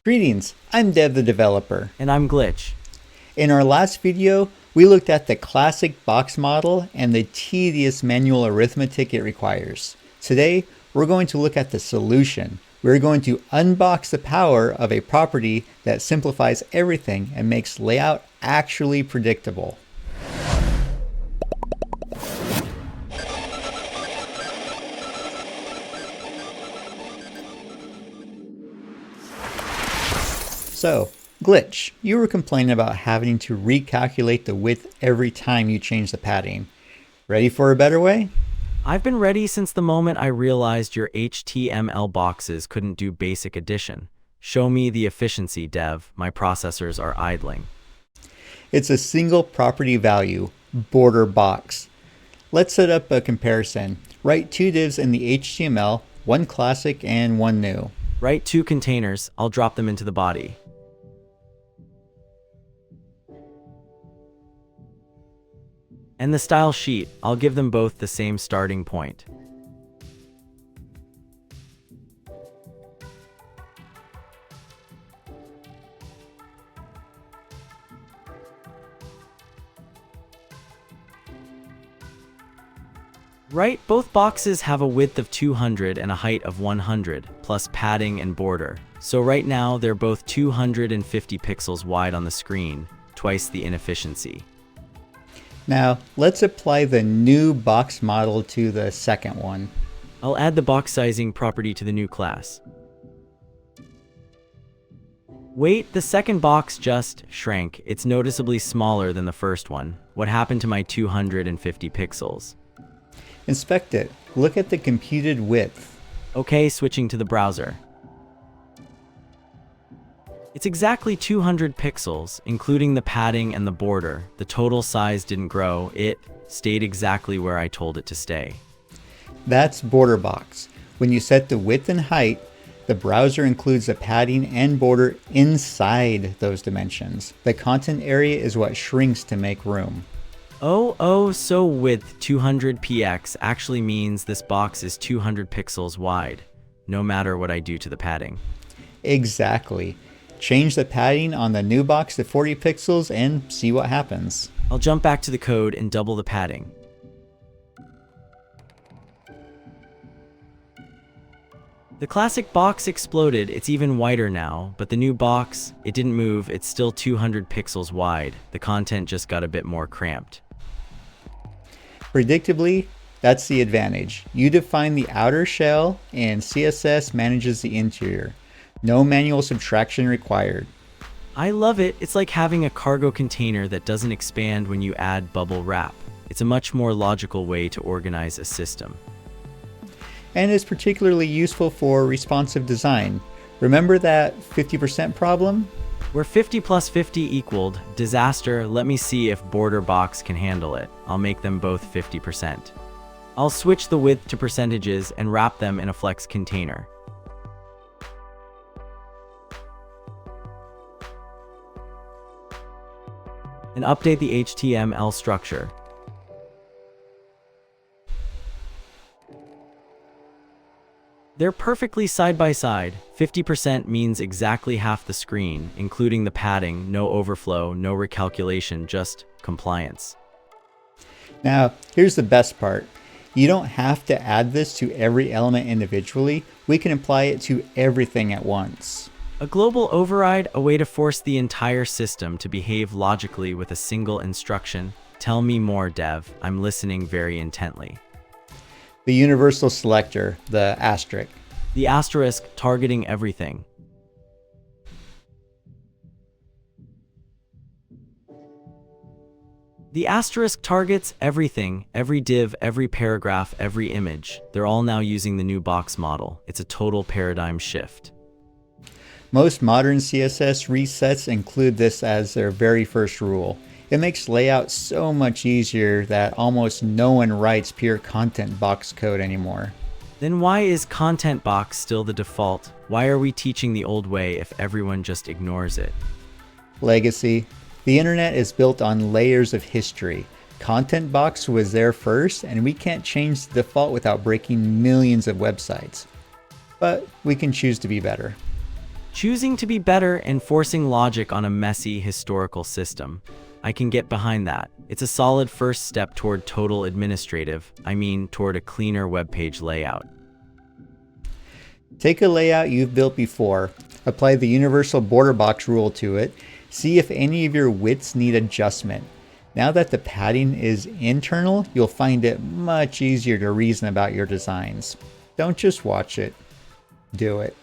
Greetings, I'm Dev the developer. And I'm Glitch. In our last video, we looked at the classic box model and the tedious manual arithmetic it requires. Today, we're going to look at the solution. We're going to unbox the power of a property that simplifies everything and makes layout actually predictable. So, Glitch, you were complaining about having to recalculate the width every time you change the padding. Ready for a better way? I've been ready since the moment I realized your HTML boxes couldn't do basic addition. Show me the efficiency, Dev. My processors are idling. It's a single property value, border box. Let's set up a comparison. Write two divs in the HTML, one classic and one new. Write two containers. I'll drop them into the body. And the style sheet, I'll give them both the same starting point. Right, both boxes have a width of 200 and a height of 100, plus padding and border. So right now, they're both 250 pixels wide on the screen, twice the inefficiency. Now, let's apply the new box model to the second one. I'll add the box sizing property to the new class. Wait, the second box just shrank. It's noticeably smaller than the first one. What happened to my 250 pixels? Inspect it. Look at the computed width. Okay, switching to the browser. It's exactly 200 pixels, including the padding and the border. The total size didn't grow. It stayed exactly where I told it to stay. That's border box. When you set the width and height, the browser includes the padding and border inside those dimensions. The content area is what shrinks to make room. So width 200 px actually means this box is 200 pixels wide, no matter what I do to the padding. Exactly. Change the padding on the new box to 40 pixels and see what happens. I'll jump back to the code and double the padding. The classic box exploded. It's even wider now, but the new box, it didn't move. It's still 200 pixels wide. The content just got a bit more cramped. Predictably, that's the advantage. You define the outer shell and CSS manages the interior. No manual subtraction required. I love it. It's like having a cargo container that doesn't expand when you add bubble wrap. It's a much more logical way to organize a system. And is particularly useful for responsive design. Remember that 50% problem? Where 50 plus 50 equaled disaster, let me see if border box can handle it. I'll make them both 50%. I'll switch the width to percentages and wrap them in a flex container. And update the HTML structure. They're perfectly side by side. 50% means exactly half the screen, including the padding, no overflow, no recalculation, just compliance. Now, here's the best part. You don't have to add this to every element individually. We can apply it to everything at once. A global override, a way to force the entire system to behave logically with a single instruction. Tell me more, Dev. I'm listening very intently. The universal selector, the asterisk. The asterisk targeting everything. The asterisk targets everything, every div, every paragraph, every image. They're all now using the new box model. It's a total paradigm shift. Most modern CSS resets include this as their very first rule. It makes layout so much easier that almost no one writes pure content box code anymore. Then why is content box still the default? Why are we teaching the old way if everyone just ignores it? Legacy. The internet is built on layers of history. Content box was there first, and we can't change the default without breaking millions of websites. But we can choose to be better. Choosing to be better and forcing logic on a messy historical system. I can get behind that. It's a solid first step toward toward a cleaner web page layout. Take a layout you've built before, apply the universal border box rule to it, see if any of your widths need adjustment. Now that the padding is internal, you'll find it much easier to reason about your designs. Don't just watch it, do it.